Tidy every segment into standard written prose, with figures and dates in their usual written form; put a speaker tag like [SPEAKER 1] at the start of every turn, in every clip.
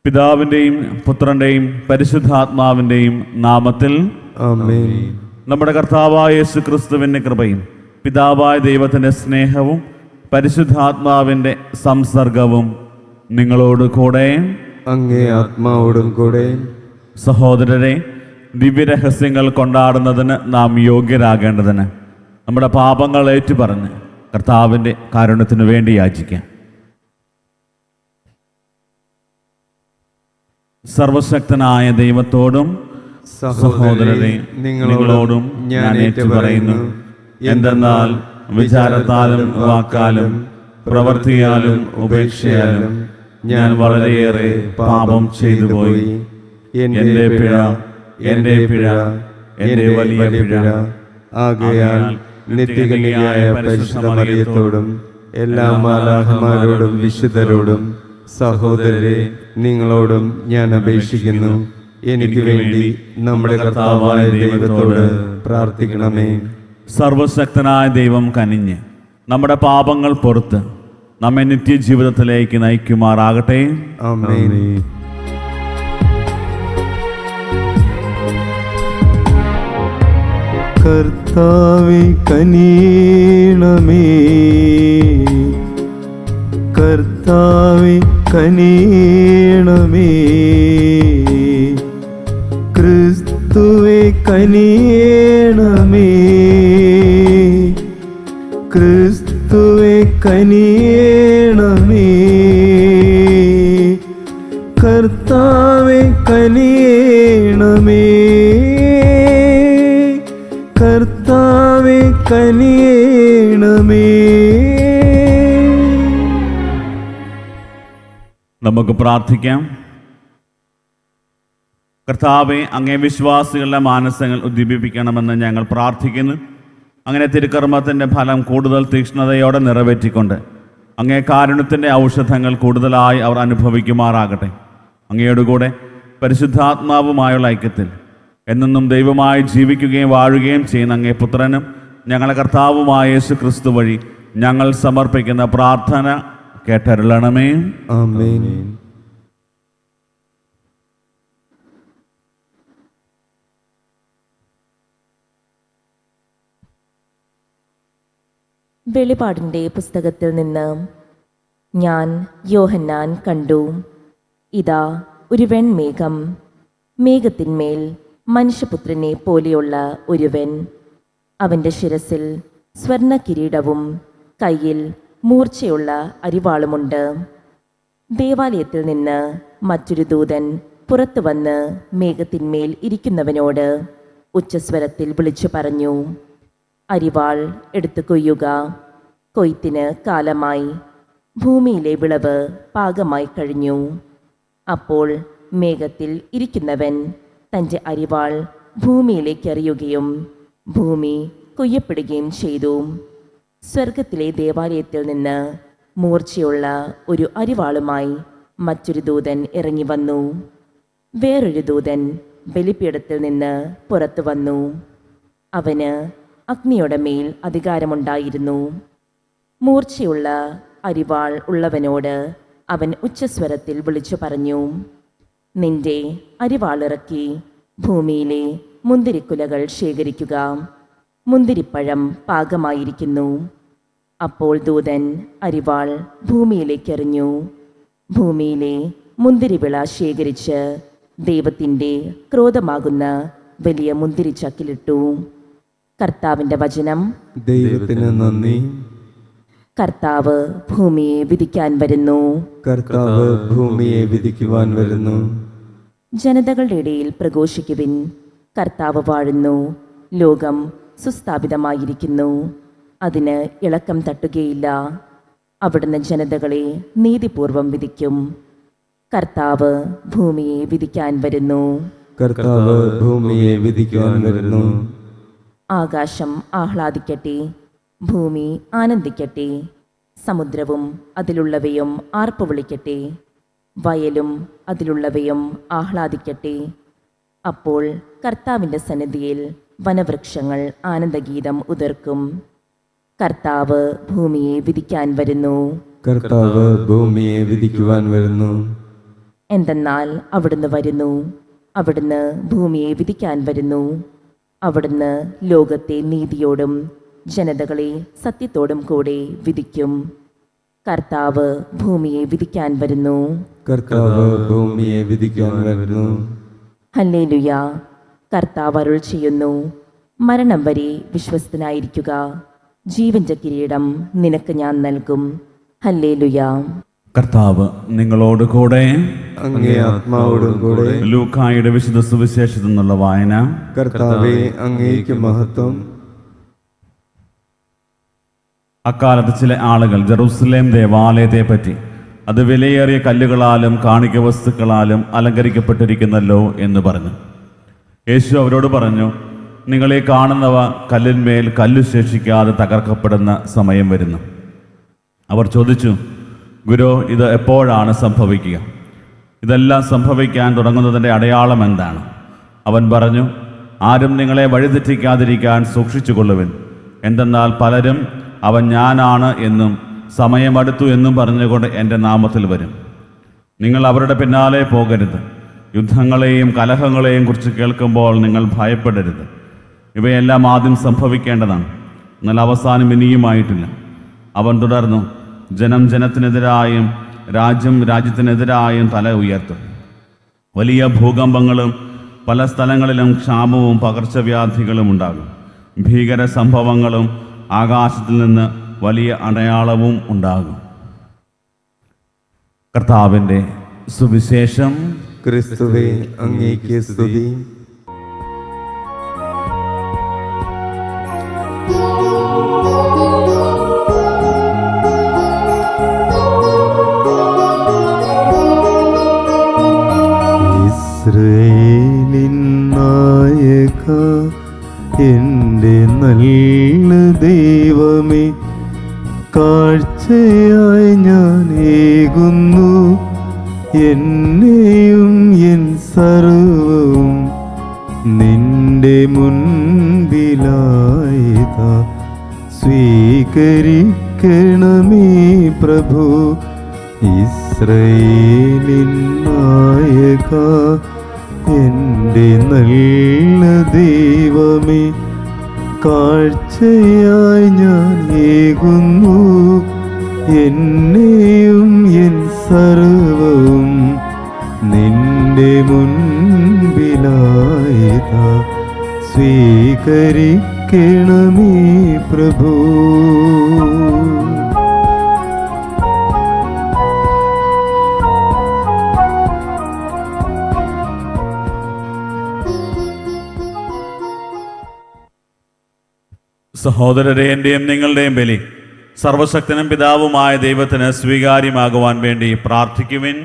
[SPEAKER 1] പിതാവിൻ്റെയും പുത്രൻ്റെയും പരിശുദ്ധാത്മാവിൻ്റെയും നാമത്തിൽ
[SPEAKER 2] ആമേൻ.
[SPEAKER 1] നമ്മുടെ കർത്താവായ യേശു ക്രിസ്തുവിൻ്റെ കൃപയും പിതാവായ ദൈവത്തിൻ്റെ സ്നേഹവും പരിശുദ്ധാത്മാവിൻ്റെ സംസർഗവും നിങ്ങളോട് കൂടെ.
[SPEAKER 2] അങ്ങേ ആത്മാവോടും കൂടെ.
[SPEAKER 1] സഹോദരരെ, ദിവ്യരഹസ്യങ്ങൾ കൊണ്ടാടുന്നതിന് നാം യോഗ്യരാകേണ്ടതിന് നമ്മുടെ പാപങ്ങൾ ഏറ്റുപറഞ്ഞ് കർത്താവിൻ്റെ കാരുണ്യത്തിനു വേണ്ടി യാചിക്കാം. സർവശക്തനായ ദൈവത്തോടും സഹോദരരെ നിങ്ങളോടും ഞാൻ ഏറ്റുപറയുന്നു. എന്തെന്നാൽ വിചാരത്താലും വാക്കാലും പ്രവൃത്തിയാലും ഉപേക്ഷയാലും ഞാൻ വളരെയേറെ പാപം ചെയ്തു പോയി. എൻ്റെ പിഴ, എൻ്റെ പിഴ, എൻ്റെ വലിയ പിഴ.
[SPEAKER 2] ആകയാൽ നിത്യകന്യയായ പരിശുദ്ധ മറിയത്തോടും എല്ലാ മാലാഖമാരോടും വിശുദ്ധരോടും സഹോദരരെ നിങ്ങളോടും ഞാൻ അപേക്ഷിക്കുന്നു, എനിക്ക് വേണ്ടി നമ്മുടെ കർത്താവായ ദൈവത്തോട് പ്രാർത്ഥിക്കണമേ.
[SPEAKER 1] സർവശക്തനായ ദൈവം കനിഞ്ഞ് നമ്മുടെ പാപങ്ങൾ പൊറുത്ത് നമ്മെ നിത്യജീവിതത്തിലേക്ക് നയിക്കുമാറാകട്ടെ.
[SPEAKER 2] ആമേൻ. കർത്താവേ കനിയണമേ, കർത്താവേ കനിയണമേ, ക്രിസ്തുവേ കനിയണമേ, ക്രിസ്തുവേ കനിയണമേ, കർത്താവേ കനിയണമേ, കർത്താവേ കനിയണമേ.
[SPEAKER 1] നമുക്ക് പ്രാർത്ഥിക്കാം. കർത്താവെ, അങ്ങേ വിശ്വാസികളുടെ മാനസങ്ങൾ ഉദ്ദീപിപ്പിക്കണമെന്ന് ഞങ്ങൾ പ്രാർത്ഥിക്കുന്നു. അങ്ങനെ തിരുക്കർമ്മത്തിൻ്റെ ഫലം കൂടുതൽ തീക്ഷ്ണതയോടെ നിറവേറ്റിക്കൊണ്ട് അങ്ങേ കാരുണ്യത്തിൻ്റെ ഔഷധങ്ങൾ കൂടുതലായി അവർ അനുഭവിക്കുമാറാകട്ടെ. അങ്ങയോടുകൂടെ പരിശുദ്ധാത്മാവുമായുള്ള ഐക്യത്തിൽ എന്നെന്നും ദൈവമായി ജീവിക്കുകയും വാഴുകയും ചെയ്യുന്ന അങ്ങേ പുത്രനും ഞങ്ങളുടെ കർത്താവുമായ യേശു ക്രിസ്തു വഴി ഞങ്ങൾ സമർപ്പിക്കുന്ന പ്രാർത്ഥന കേട്ടരുളണമേ.
[SPEAKER 2] ആമേൻ.
[SPEAKER 3] വെളിപാടിൻ്റെ പുസ്തകത്തിൽ നിന്ന് ഞാൻ യോഹന്നാൻ കണ്ടു. ഇതാ ഒരു വെൺമേഘം, മേഘത്തിന്മേൽ മനുഷ്യപുത്രനെ പോലെയുള്ള ഒരുവൻ. അവൻ്റെ ശിരസിൽ സ്വർണ്ണ കിരീടവും കയ്യിൽ മൂർച്ചയുള്ള അരിവാളുമുണ്ട്. ദേവാലയത്തിൽ നിന്ന് മറ്റൊരു ദൂതൻ പുറത്തു വന്ന് മേഘത്തിന്മേൽ ഇരിക്കുന്നവനോട് ഉച്ചസ്വരത്തിൽ വിളിച്ചു പറഞ്ഞു, അരിവാൾ എടുത്തു കൊയ്യുക, കൊയ്ത്തിന് കാലമായി, ഭൂമിയിലെ വിളവ് പാകമായി കഴിഞ്ഞു. അപ്പോൾ മേഘത്തിൽ ഇരിക്കുന്നവൻ തൻ്റെ അരിവാൾ ഭൂമിയിലേക്ക് എറിയുകയും ഭൂമി കൊയ്യപ്പെടുകയും ചെയ്തു. സ്വർഗത്തിലെ ദേവാലയത്തിൽ നിന്ന് മൂർച്ചയുള്ള ഒരു അരിവാളുമായി മറ്റൊരു ദൂതൻ ഇറങ്ങി വന്നു. വേറൊരു ദൂതൻ ബലിപീഠത്തിൽ നിന്ന് പുറത്തു വന്നു. അവന് അഗ്നിയുടെ മേൽ അധികാരമുണ്ടായിരുന്നു. മൂർച്ചയുള്ള അരിവാൾ ഉള്ളവനോട് അവൻ ഉച്ചസ്വരത്തിൽ വിളിച്ചു പറഞ്ഞു, നിന്റെ അരിവാളിറക്കി ഭൂമിയിലെ മുന്തിരിക്കുലകൾ ശേഖരിക്കുക, മുന്തിരിപ്പഴം പാകമായിരിക്കുന്നു. അപ്പോൾ ദൂതൻ അരിവാൾ ഭൂമിയിലേക്ക് എറിഞ്ഞു. ഭൂമിയിലെ മുന്തിരിവിള ശേഖരിച്ച് ദൈവത്തിൻ്റെ ക്രോധമാകുന്ന വലിയ മുന്തിരിച്ചക്കിലിട്ടു. കർത്താവിൻ്റെ വചനം.
[SPEAKER 2] ദൈവത്തിന് നന്ദി.
[SPEAKER 3] കർത്താവ് ഭൂമിയെ വിധിക്കാൻ വരുന്നു.
[SPEAKER 2] കർത്താവ് ഭൂമിയെ വിധിക്കുവാൻ വരുന്നു.
[SPEAKER 3] ജനതകളുടെ ഇടയിൽ പ്രഘോഷിക്കുവിൻ, കർത്താവ് വാഴുന്നു, ലോകം സുസ്ഥാപിതമായിരിക്കുന്നു, അതിന് ഇളക്കം തട്ടുകയില്ല. അവിടുന്ന് ജനതകളെ നീതിപൂർവം വിധിക്കും. കർത്താവ് ഭൂമിയെ വിധിക്കാൻ വരുന്നു.
[SPEAKER 2] കർത്താവ് ഭൂമിയെ വിധിക്കുവാൻ വരുന്നു.
[SPEAKER 3] ആകാശം ആഹ്ലാദിക്കട്ടെ, ഭൂമി ആനന്ദിക്കട്ടെ, സമുദ്രവും അതിലുള്ളവയും ആർപ്പ് വിളിക്കട്ടെ, വയലും അതിലുള്ളവയും ആഹ്ലാദിക്കട്ടെ. അപ്പോൾ കർത്താവിൻ്റെ സന്നിധിയിൽ വനവൃക്ഷങ്ങൾ ആനന്ദഗീതം ഉതിർക്കും. കർത്താവ് ഭൂമിയെ വിധിക്കാൻ വരുന്നു.
[SPEAKER 2] കർത്താവ് ഭൂമിയെ വിധിക്കുവാൻ വരുന്നു.
[SPEAKER 3] എന്തെന്നാൽ അവിടുന്ന് വരുന്നു, അവിടുന്ന് ഭൂമിയെ വിധിക്കാൻ വരുന്നു. അവിടുന്ന് ലോകത്തെ നീതിയോടും ജനതകളെ സത്യത്തോടും കൂടെ വിധിക്കും. കർത്താവ് ഭൂമിയെ വിധിക്കാൻ വരുന്നു.
[SPEAKER 2] കർത്താവ് ഭൂമിയെ വിധിക്കാൻ വരുന്നു.
[SPEAKER 3] ഹല്ലേലൂയ. കർത്താവ് അരുൾ ചെയ്യുന്നു, മരണം വരെ വിശ്വസ്തനായിരിക്കുക, ജീവന്റെ കിരീടം നിനക്ക് ഞാൻ നൽകും. ഹല്ലേലൂയ.
[SPEAKER 1] കർത്താവ് നിങ്ങളോട് കൂടെ.
[SPEAKER 2] അങ്ങേ ആത്മാവോടും കൂടെ.
[SPEAKER 1] ലൂക്കായുടെ വിശുദ്ധ സുവിശേഷത്തിൽ നിന്നുള്ള വായന.
[SPEAKER 2] കർത്താവേ, അങ്ങേക്ക് മഹത്വം.
[SPEAKER 1] അക്കാലത്ത് ചില ആളുകൾ ജെറൂസലേം ദേവാലയത്തെ പറ്റി, അത് വിലയേറിയ കല്ലുകളാലും കാണിക വസ്തുക്കളാലും അലങ്കരിക്കപ്പെട്ടിരിക്കുന്നല്ലോ എന്ന് പറഞ്ഞു. യേശു അവരോട് പറഞ്ഞു, നിങ്ങളീ കാണുന്നവ കല്ലിന്മേൽ കല്ല് ശേഷിക്കാതെ തകർക്കപ്പെടുന്ന സമയം വരുന്നു. അവർ ചോദിച്ചു, ഗുരു, ഇത് എപ്പോഴാണ് സംഭവിക്കുക? ഇതെല്ലാം സംഭവിക്കാൻ തുടങ്ങുന്നതിൻ്റെ അടയാളം എന്താണ്? അവൻ പറഞ്ഞു, ആരും നിങ്ങളെ വഴിതെറ്റിക്കാതിരിക്കാൻ സൂക്ഷിച്ചുകൊള്ളുവിൻ. എന്തെന്നാൽ പലരും അവൻ ഞാനാണ് എന്നും സമയമടുത്തു എന്നും പറഞ്ഞുകൊണ്ട് എൻ്റെ നാമത്തിൽ വരും. നിങ്ങൾ അവരുടെ പിന്നാലെ പോകരുത്. യുദ്ധങ്ങളെയും കലഹങ്ങളെയും കുറിച്ച് കേൾക്കുമ്പോൾ നിങ്ങൾ ഭയപ്പെടരുത്. ഇവയെല്ലാം ആദ്യം സംഭവിക്കേണ്ടതാണ്, എന്നാൽ അവസാനം ഇനിയുമായിട്ടില്ല. അവൻ തുടർന്നു, ജനം ജനത്തിനെതിരായും രാജ്യം രാജ്യത്തിനെതിരായും തല ഉയർത്തും. വലിയ ഭൂകമ്പങ്ങളും പല സ്ഥലങ്ങളിലും ക്ഷാമവും പകർച്ചവ്യാധികളും ഉണ്ടാകും. ഭീകര സംഭവങ്ങളും ആകാശത്തിൽ നിന്ന് വലിയ അടയാളവും ഉണ്ടാകും. കർത്താവിൻ്റെ സുവിശേഷം.
[SPEAKER 2] ക്രിസ്തുവേ, അങ്ങേക്ക് സ്തുതി. ഇസ്രായേലിൻ നായക, എൻ്റെ നല്ല ദൈവമേ, കാഴ്ചയായി ഞാൻ ഏകുന്നു എന്നെയും എൻ സർവവും നിന്റെ മുൻപിലായിതാ. സ്വീകരിക്കണമേ പ്രഭു. ഇസ്രായേലിൻ നായക, എൻ്റെ നല്ല ദൈവമേ, കാഴ്ചയായി ഞാൻ ഏകുന്നു എന്നെയും എൻ സർവവും നിന്റെ മുൻപിലായിതാ. സ്വീകരിക്കണമേ പ്രഭു.
[SPEAKER 1] സഹോദരരെ, എൻ്റെയും നിങ്ങളുടെയും ബലി സർവശക്തനും പിതാവുമായ ദൈവത്തിന് സ്വീകാര്യമാകുവാൻ വേണ്ടി പ്രാർത്ഥിക്കുവിൻ.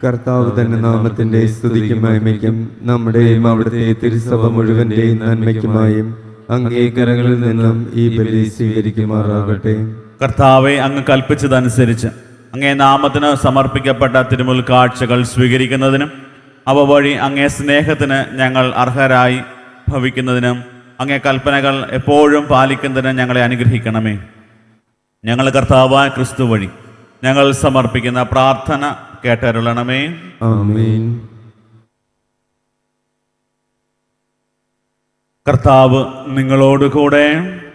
[SPEAKER 2] കർത്താവ് തന്റെ നാമത്തിന്റെ സ്തുതിക്കും മഹിമയ്ക്കും നമ്മുടെയും അവിടുത്തെ തിരുസഭ മുഴുവന്റെയും നന്മയ്ക്കുമായും അങ്ങേ കരങ്ങളിൽ നിന്നും ഈ ബലി സ്വീകരിക്കുമാറാകട്ടെ.
[SPEAKER 1] കർത്താവെ, അങ്ങ് കൽപ്പിച്ചതനുസരിച്ച് അങ്ങേ നാമത്തിന് സമർപ്പിക്കപ്പെട്ട തിരുമുൽ കാഴ്ചകൾ സ്വീകരിക്കുന്നതിനും അവ വഴി അങ്ങേ സ്നേഹത്തിന് ഞങ്ങൾ അർഹരായി ഭവിക്കുന്നതിനും അങ്ങേ കൽപ്പനകൾ എപ്പോഴും പാലിക്കുന്നതിന് ഞങ്ങളെ അനുഗ്രഹിക്കണമേ. ഞങ്ങൾ കർത്താവായ ക്രിസ്തു വഴി ഞങ്ങൾ സമർപ്പിക്കുന്ന പ്രാർത്ഥന കേട്ടരുളണമേ.
[SPEAKER 2] ആമേൻ.
[SPEAKER 1] കർത്താവ് നിങ്ങളോട് കൂടെ.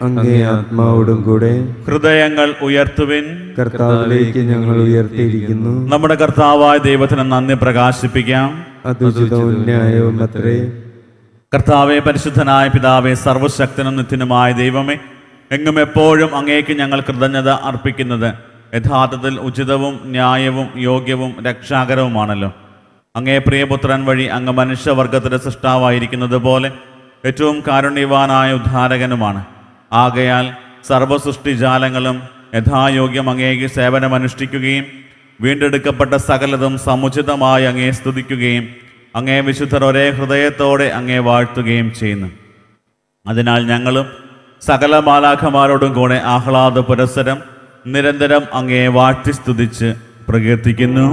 [SPEAKER 2] അങ്ങേ ആത്മാവോടും കൂടെ.
[SPEAKER 1] ഹൃദയങ്ങൾ ഉയർത്തുവിൻ.
[SPEAKER 2] കർത്താവിലേക്ക് ഞങ്ങൾ ഉയർത്തിയിരിക്കുന്നു.
[SPEAKER 1] നമ്മുടെ കർത്താവായ ദൈവത്തിന് നന്ദി പ്രകാശിപ്പിക്കാം.
[SPEAKER 2] അത് ഉചിതവും ന്യായവും അത്രേ.
[SPEAKER 1] കർത്താവെ, പരിശുദ്ധനായ പിതാവേ, സർവശക്തനും നിത്യനുമായ ദൈവമേ, എങ്ങും എപ്പോഴും അങ്ങേക്ക് ഞങ്ങൾ കൃതജ്ഞത അർപ്പിക്കുന്നത് യഥാർത്ഥത്തിൽ ഉചിതവും ന്യായവും യോഗ്യവും രക്ഷാകരവുമാണല്ലോ. അങ്ങേ പ്രിയപുത്രൻ വഴി അങ്ങ് മനുഷ്യവർഗത്തിന്റെ സൃഷ്ടാവായിരിക്കുന്നത് പോലെ ഏറ്റവും കാരുണ്യവാനായ ഉദ്ധാരകനുമാണ്. ആകയാൽ സർവസൃഷ്ടിജാലങ്ങളും യഥായോഗ്യം അങ്ങേക്ക് സേവനമനുഷ്ഠിക്കുകയും വീണ്ടെടുക്കപ്പെട്ട സകലതും സമുചിതമായി അങ്ങേ സ്തുതിക്കുകയും അങ്ങേ വിശുദ്ധർ ഒരേ ഹൃദയത്തോടെ അങ്ങേ വാഴ്ത്തുകയും ചെയ്യുന്നു. അതിനാൽ ഞങ്ങളും സകല മാലാഖമാരോടും കൂടെ ആഹ്ലാദ പുരസ്സരം നിരന്തരം അങ്ങേ വാഴ്ത്തി സ്തുതിച്ച് പ്രകീർത്തിക്കുന്നു.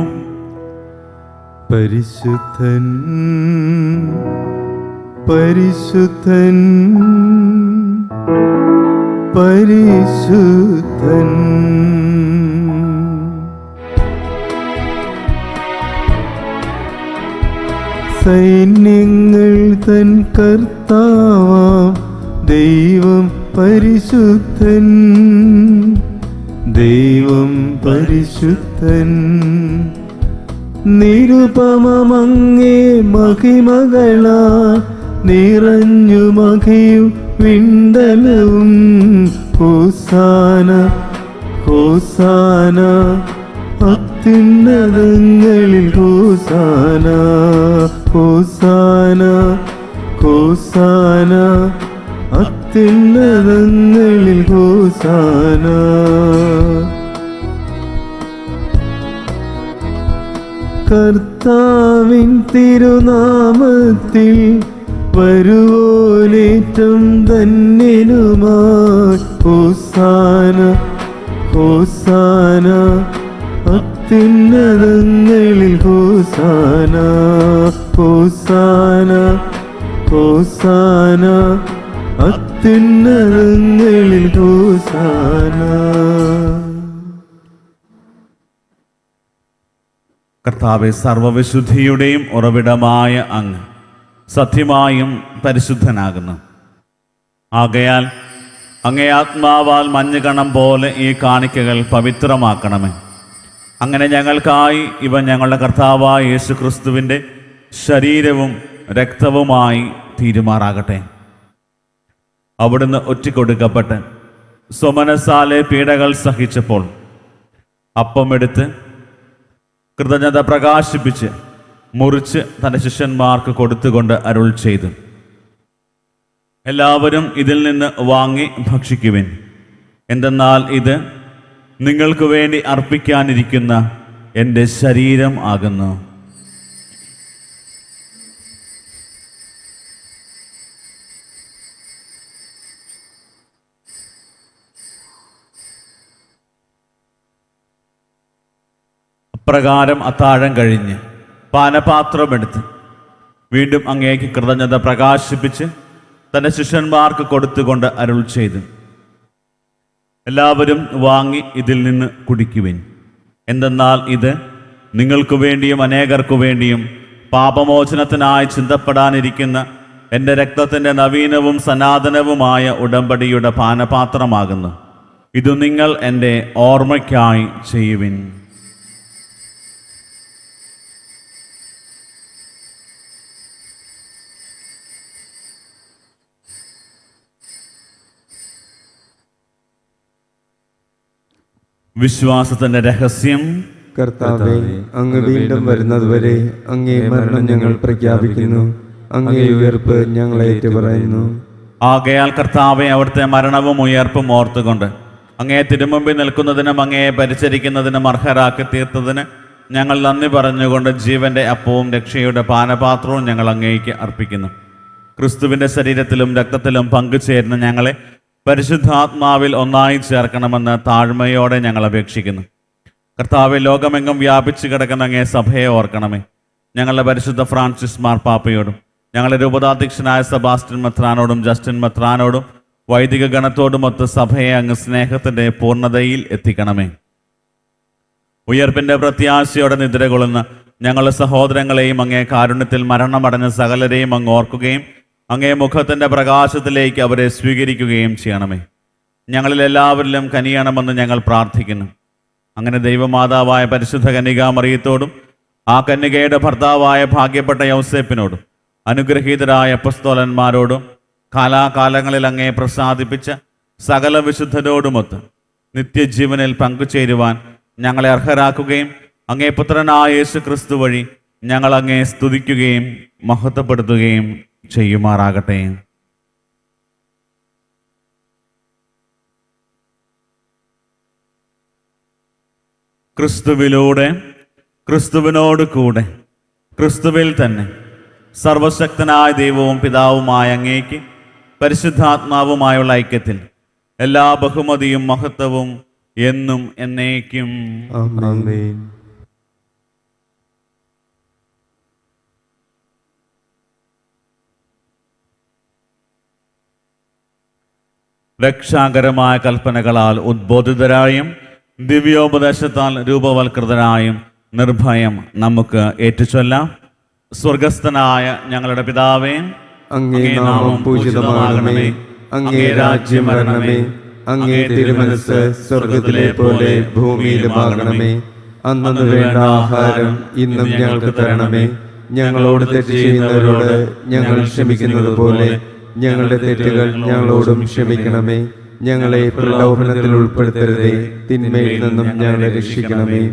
[SPEAKER 2] പരിശുദ്ധൻ, പരിശുദ്ധൻ, പരിശുദ്ധൻ. സൈന്യങ്ങൾ തൻ കർത്താവാം ദൈവം പരിശുദ്ധൻ, ദൈവം പരിശുദ്ധൻ. നിരുപമമങ്ങേ മഹിമകളാ നിറഞ്ഞു മഹിയും വിണ്ടലവും. ഹോസാന ഹോസാന അത്യുന്നതങ്ങളിൽ ഹോസാന, ഹോസാന ഹോസാന അത്യുന്നതങ്ങളിൽ ഹോസാന. കർത്താവിൻ തിരുനാമത്തിൽ വരുവോലേറ്റം ധന്യനുമായി. ഹോസാന ഹോസാന അത്യുന്നതങ്ങളിൽ ഹോസാന, ഹോസാന ഹോസാന അത്യുന്നതങ്ങളിൽ ഹോസാന.
[SPEAKER 1] കർത്താവെ, സർവവിശുദ്ധിയുടെയും ഉറവിടമായ അങ്ങ് സത്യമായും പരിശുദ്ധനാകുന്നു. ആകയാൽ അങ്ങേ ആത്മാവാൽ മഞ്ഞുകണം പോലെ ഈ കാണിക്കകൾ പവിത്രമാക്കണമേ. അങ്ങനെ ഞങ്ങൾക്കായി ഇവ ഞങ്ങളുടെ കർത്താവായ യേശു ക്രിസ്തുവിൻ്റെ ശരീരവും രക്തവുമായി തീരുമാറാകട്ടെ. അവിടുന്ന് ഒറ്റിക്കൊടുക്കപ്പെട്ട് സ്വമനസാലെ പീഡകൾ സഹിച്ചപ്പോൾ അപ്പമെടുത്ത് കൃതജ്ഞത പ്രകാശിപ്പിച്ച് മുറിച്ച് തൻ്റെ ശിഷ്യന്മാർക്ക് കൊടുത്തുകൊണ്ട് അരുൾ ചെയ്തു, എല്ലാവരും ഇതിൽ നിന്ന് വാങ്ങി ഭക്ഷിക്കുവിൻ. എന്തെന്നാൽ ഇത് നിങ്ങൾക്ക് വേണ്ടി അർപ്പിക്കാനിരിക്കുന്ന എൻ്റെ ശരീരം ആകുന്നു. അപ്രകാരം അത്താഴം കഴിഞ്ഞ് പാനപാത്രമെടുത്ത് വീണ്ടും അങ്ങേക്ക് കൃതജ്ഞത പ്രകാശിപ്പിച്ച് തൻ്റെ ശിഷ്യന്മാർക്ക് കൊടുത്തുകൊണ്ട് അരുൾ ചെയ്തു, എല്ലാവരും വാങ്ങി ഇതിൽ നിന്ന് കുടിക്കുവിൻ. എന്തെന്നാൽ ഇത് നിങ്ങൾക്ക് വേണ്ടിയും അനേകർക്കു വേണ്ടിയും പാപമോചനത്തിനായി ചിന്തപ്പെടാനിരിക്കുന്ന എൻ്റെ രക്തത്തിൻ്റെ നവീനവും സനാതനവുമായ ഉടമ്പടിയുടെ പാനപാത്രമാകുന്നു. ഇത് നിങ്ങൾ എൻ്റെ ഓർമ്മയ്ക്കായി ചെയ്യുവിൻ. വിശ്വാസത്തിന്റെ രഹസ്യം.
[SPEAKER 2] കർത്താവേ, അങ്ങ് വീണ്ടും വരുന്നതുവരെ അങ്ങേ മരണം ഞങ്ങൾ പ്രഖ്യാപിക്കുന്നു, അങ്ങേ ഉയർപ്പ് ഞങ്ങൾ ഏറ്റുപറയുന്നു.
[SPEAKER 1] ആകയാൽ കർത്താവെ, അവിടുത്തെ മരണവും ഉയർപ്പും ഓർത്തുകൊണ്ട് അങ്ങേ തിരുമുമ്പിൽ നിൽക്കുന്നതിനും അങ്ങയെ പരിചരിക്കുന്നതിനും അർഹരാക്കി തീർത്തതിന് ഞങ്ങൾ നന്ദി പറഞ്ഞുകൊണ്ട് ജീവന്റെ അപ്പവും രക്ഷയുടെ പാനപാത്രവും ഞങ്ങൾ അങ്ങേക്ക് അർപ്പിക്കുന്നു. ക്രിസ്തുവിൻ്റെ ശരീരത്തിലും രക്തത്തിലും പങ്കുചേരുന്ന ഞങ്ങളെ പരിശുദ്ധാത്മാവിൽ ഒന്നായി ചേർക്കണമെന്ന് താഴ്മയോടെ ഞങ്ങൾ അപേക്ഷിക്കുന്നു. കർത്താവെ, ലോകമെങ്ങും വ്യാപിച്ചു കിടക്കുന്ന അങ്ങേ സഭയെ ഓർക്കണമേ. ഞങ്ങളുടെ പരിശുദ്ധ ഫ്രാൻസിസ് മാർപ്പാപ്പയോടും ഞങ്ങളുടെ രൂപതാധ്യക്ഷനായ സെബാസ്റ്റ്യൻ മെത്രാനോടും ജസ്റ്റിൻ മെത്രാനോടും വൈദിക ഗണത്തോടുമൊത്ത് സഭയെ അങ്ങ് സ്നേഹത്തിൻ്റെ പൂർണ്ണതയിൽ എത്തിക്കണമേ. ഉയർപ്പിൻ്റെ പ്രത്യാശയോടെ നിദ്രകൊള്ളുന്ന ഞങ്ങളുടെ സഹോദരങ്ങളെയും അങ്ങേ കാരുണ്യത്തിൽ മരണമടഞ്ഞ സകലരെയും അങ്ങ് ഓർക്കുകയും അങ്ങേ മുഖത്തിൻ്റെ പ്രകാശത്തിലേക്ക് അവരെ സ്വീകരിക്കുകയും ചെയ്യണമേ. ഞങ്ങളിൽ എല്ലാവരിലും കനിയണമെന്ന് ഞങ്ങൾ പ്രാർത്ഥിക്കുന്നു. അങ്ങനെ ദൈവമാതാവായ പരിശുദ്ധ കന്യകാമറിയത്തോടും ആ കന്യകയുടെ ഭർത്താവായ ഭാഗ്യപ്പെട്ട യൗസേപ്പിനോടും അനുഗ്രഹീതരായ അപ്പസ്തോലന്മാരോടും കാലാകാലങ്ങളിൽ അങ്ങേ പ്രസാദിപ്പിച്ച സകല വിശുദ്ധരോടുമൊത്ത് നിത്യജീവനിൽ പങ്കുചേരുവാൻ ഞങ്ങളെ അർഹരാക്കുകയും അങ്ങേ പുത്രനായ യേശു ക്രിസ്തു വഴി ഞങ്ങൾ അങ്ങേ സ്തുതിക്കുകയും മഹത്വപ്പെടുത്തുകയും ചെയ്യുമാറാകട്ടെ. ക്രിസ്തുവിലൂടെ, ക്രിസ്തുവിനോട് കൂടെ, ക്രിസ്തുവിൽ തന്നെ സർവശക്തനായ ദൈവവും പിതാവുമായ അങ്ങേക്ക് പരിശുദ്ധാത്മാവുമായുള്ള ഐക്യത്തിൽ എല്ലാ ബഹുമതിയും മഹത്വവും എന്നും എന്നേക്കും.
[SPEAKER 2] ആമേൻ.
[SPEAKER 1] രക്ഷാകരമായ കൽപ്പനകളാൽ ഉദ്ബോധിതരായും ദിവ്യോപദേശത്താൽ രൂപവൽകൃതരായും നിർഭയം നമുക്ക് ഏറ്റുചൊല്ലാം. സ്വർഗസ്ഥനായ ഞങ്ങളുടെ പിതാവേ,
[SPEAKER 2] അങ്ങേ നാമം പൂജിതമാകണമേ. അങ്ങേ രാജ്യം വരണമേ. അങ്ങേ തിരുമനസ് സ്വർഗത്തിലെ പോലെ ഭൂമിയിലുമാകണമേ. അന്നു വേണ്ട ആഹാരം ഇന്നും ഞങ്ങൾക്ക് തരണമേ. ഞങ്ങളോട് തെറ്റ് ചെയ്യുന്നവരോട് ഞങ്ങൾ ക്ഷമിക്കുന്നത് പോലെ ഞങ്ങളുടെ തെറ്റുകൾ ഞങ്ങളോടും ക്ഷമിക്കണമേ. ഞങ്ങളെ പ്രലോഭനത്തിൽ ഉൾപ്പെടുത്തരുതേ, തിന്മയിൽ നിന്നും ഞങ്ങളെ രക്ഷിക്കണമേ.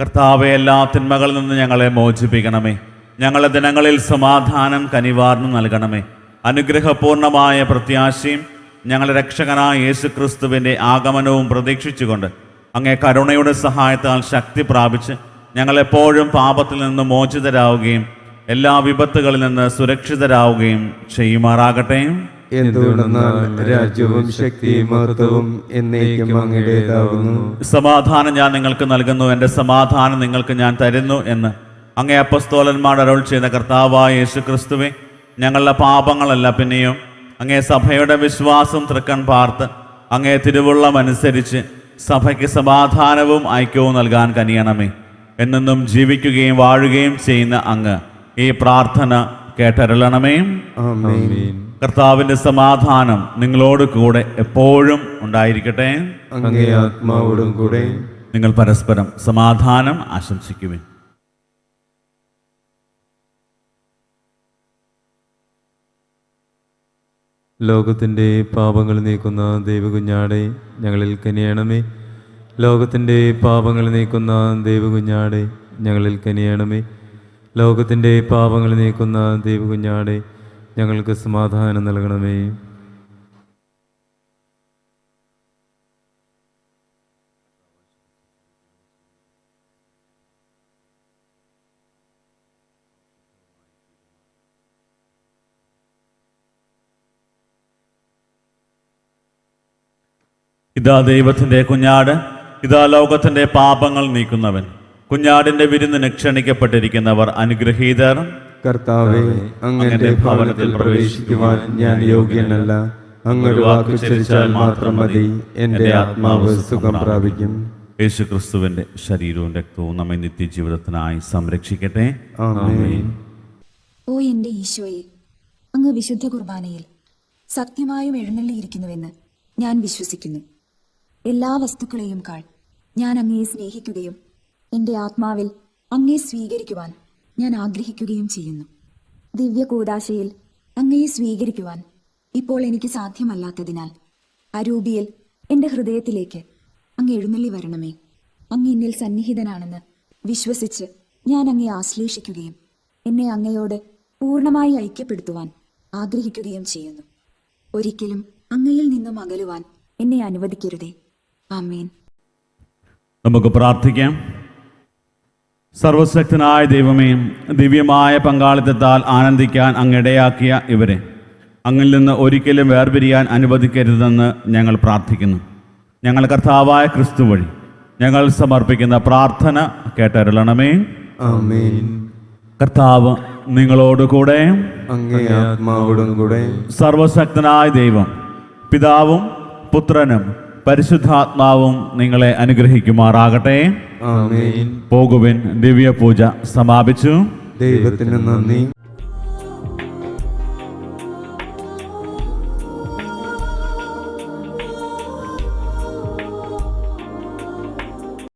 [SPEAKER 1] കർത്താവെ, എല്ലാ തിന്മകളിൽ നിന്ന് ഞങ്ങളെ മോചിപ്പിക്കണമേ. ഞങ്ങളുടെ ദിനങ്ങളിൽ സമാധാനം കനിവാർന്നു നൽകണമേ. അനുഗ്രഹപൂർണമായ പ്രത്യാശയും ഞങ്ങളുടെ രക്ഷകനായ യേശുക്രിസ്തുവിൻ്റെ ആഗമനവും പ്രതീക്ഷിച്ചുകൊണ്ട് അങ്ങേ കരുണയുടെ സഹായത്താൽ ശക്തി പ്രാപിച്ച് ഞങ്ങളെപ്പോഴും പാപത്തിൽ നിന്ന് മോചിതരാവുകയും എല്ലാ വിപത്തുകളിൽ നിന്ന് സുരക്ഷിതരാവുകയും ചെയ്യുമാറാകട്ടെ.
[SPEAKER 2] എന്തുകൊണ്ടെന്നാൽ രാജ്യവും ശക്തിയും മഹത്വവും എന്നേക്കും അങ്ങയുടേതാകുന്നു.
[SPEAKER 1] സമാധാനം ഞാൻ നിങ്ങൾക്ക് നൽകുന്നു, എൻ്റെ സമാധാനം നിങ്ങൾക്ക് ഞാൻ തരുന്നു എന്ന് അങ്ങേ അപ്പസ്തോലന്മാർ അരുൾ ചെയ്ത കർത്താവായ യേശുക്രിസ്തുവേ, ഞങ്ങളുടെ പാപങ്ങളല്ല പിന്നെയും അങ്ങേ സഭയുടെ വിശ്വാസം തൃക്കൺ പാർത്ത് അങ്ങേ തിരുവുള്ളമനുസരിച്ച് സഭയ്ക്ക് സമാധാനവും ഐക്യവും നൽകാൻ കനിയണമേ. എന്നെന്നും ജീവിക്കുകയും വാഴുകയും ചെയ്യുന്ന അങ്ങ് ഈ പ്രാർത്ഥന കേട്ടരുളണമേ.
[SPEAKER 2] ആമേൻ.
[SPEAKER 1] കർത്താവിൻ്റെ സമാധാനം നിങ്ങളോട് കൂടെ എപ്പോഴും ഉണ്ടായിരിക്കട്ടെ.
[SPEAKER 2] അങ്ങേ ആത്മാവോടും കൂടെ.
[SPEAKER 1] നിങ്ങൾ പരസ്പരം സമാധാനം ആശംസിക്കുവിൻ.
[SPEAKER 4] ലോകത്തിൻ്റെ പാപങ്ങൾ നീക്കുന്ന ദൈവകുഞ്ഞാടെ ഞങ്ങളിൽ കനിയണമേ. ലോകത്തിൻ്റെ പാപങ്ങൾ നീക്കുന്ന ദൈവകുഞ്ഞാടെ ഞങ്ങളിൽ കനിയണമേ. ലോകത്തിൻ്റെ പാപങ്ങൾ നീക്കുന്ന ദൈവകുഞ്ഞാടെ ഞങ്ങൾക്ക് സമാധാനം നൽകണമേ.
[SPEAKER 1] ഇതാ ദൈവത്തിൻ്റെ കുഞ്ഞാട്, ഇതാ ലോകത്തിൻ്റെ പാപങ്ങൾ നീക്കുന്നവൻ. കുഞ്ഞാടിൻ്റെ വിരുന്നിന് ക്ഷണിക്കപ്പെട്ടിരിക്കുന്നവർ അനുഗ്രഹീതർ.
[SPEAKER 2] കർത്താവേ, അങ്ങയുടെ ഭവനത്തിൽ പ്രവേശിക്കുവാൻ ഞാൻ യോഗ്യനല്ല. അങ്ങൊരു വാക്കുച്ചരിച്ചാൽ മാത്രം മതി, എൻ്റെ ആത്മാവ് സുഖം പ്രാപിക്കും.
[SPEAKER 1] യേശുക്രിസ്തുവിൻ്റെ ശരീരവും രക്തവും നമ്മെ നിത്യജീവിതത്തിനായി സംരക്ഷിക്കട്ടെ.
[SPEAKER 2] ആമേൻ.
[SPEAKER 5] ഓ എൻ്റെ ഈശോയെ, അങ്ങ് വിശുദ്ധ കുർബാനയിൽ സത്യമായും എഴുന്നള്ളിയിരിക്കുന്നുവെന്ന് ഞാൻ വിശ്വസിക്കുന്നു. എല്ലാ വസ്തുക്കളെയും കാൾ ഞാൻ അങ്ങയെ സ്നേഹിക്കുകയും എൻ്റെ ആത്മാവിൽ അങ്ങയെ സ്വീകരിക്കുവാൻ ഞാൻ ആഗ്രഹിക്കുകയും ചെയ്യുന്നു. ദിവ്യ കൂദാശയിൽ അങ്ങയെ സ്വീകരിക്കുവാൻ ഇപ്പോൾ എനിക്ക് സാധ്യമല്ലാത്തതിനാൽ അരൂപിയിൽ എൻ്റെ ഹൃദയത്തിലേക്ക് അങ്ങ് എഴുന്നള്ളി വരണമേ. അങ്ങ് എന്നിൽ സന്നിഹിതനാണെന്ന് വിശ്വസിച്ച് ഞാൻ അങ്ങയെ ആശ്ലേഷിക്കുകയും എന്നെ അങ്ങയോട് പൂർണ്ണമായി ഐക്യപ്പെടുത്തുവാൻ ആഗ്രഹിക്കുകയും ചെയ്യുന്നു. ഒരിക്കലും അങ്ങയിൽ നിന്നും അകലുവാൻ എന്നെ അനുവദിക്കരുതേ. ആമേൻ.
[SPEAKER 1] നമുക്ക് പ്രാർത്ഥിക്കാം. സർവശക്തനായ ദൈവമേ, ദിവ്യമായ പങ്കാളിത്തത്താൽ ആനന്ദിക്കാൻ അങ്ങിടയാക്കിയ ഇവരെ അങ്ങിൽ നിന്ന് ഒരിക്കലും വേർപിരിയാൻ അനുവദിക്കരുതെന്ന് ഞങ്ങൾ പ്രാർത്ഥിക്കുന്നു. ഞങ്ങൾ കർത്താവായ ക്രിസ്തു വഴി ഞങ്ങൾ സമർപ്പിക്കുന്ന പ്രാർത്ഥന കേട്ടരുളണമേ.
[SPEAKER 2] ആമേൻ.
[SPEAKER 1] കർത്താവ് നിങ്ങളോടുകൂടെ.
[SPEAKER 2] അങ്ങേ ആത്മാവോടും കൂടെ.
[SPEAKER 1] സർവശക്തനായ ദൈവം പിതാവും പുത്രനും പരിശുദ്ധാത്മാവും നിങ്ങളെ അനുഗ്രഹിക്കുമാറാകട്ടെ.
[SPEAKER 2] ആമേൻ.
[SPEAKER 1] പോകുവിൻ. ദിവ്യപൂജ സമാപിച്ചു.
[SPEAKER 2] ദൈവത്തിന് നന്ദി.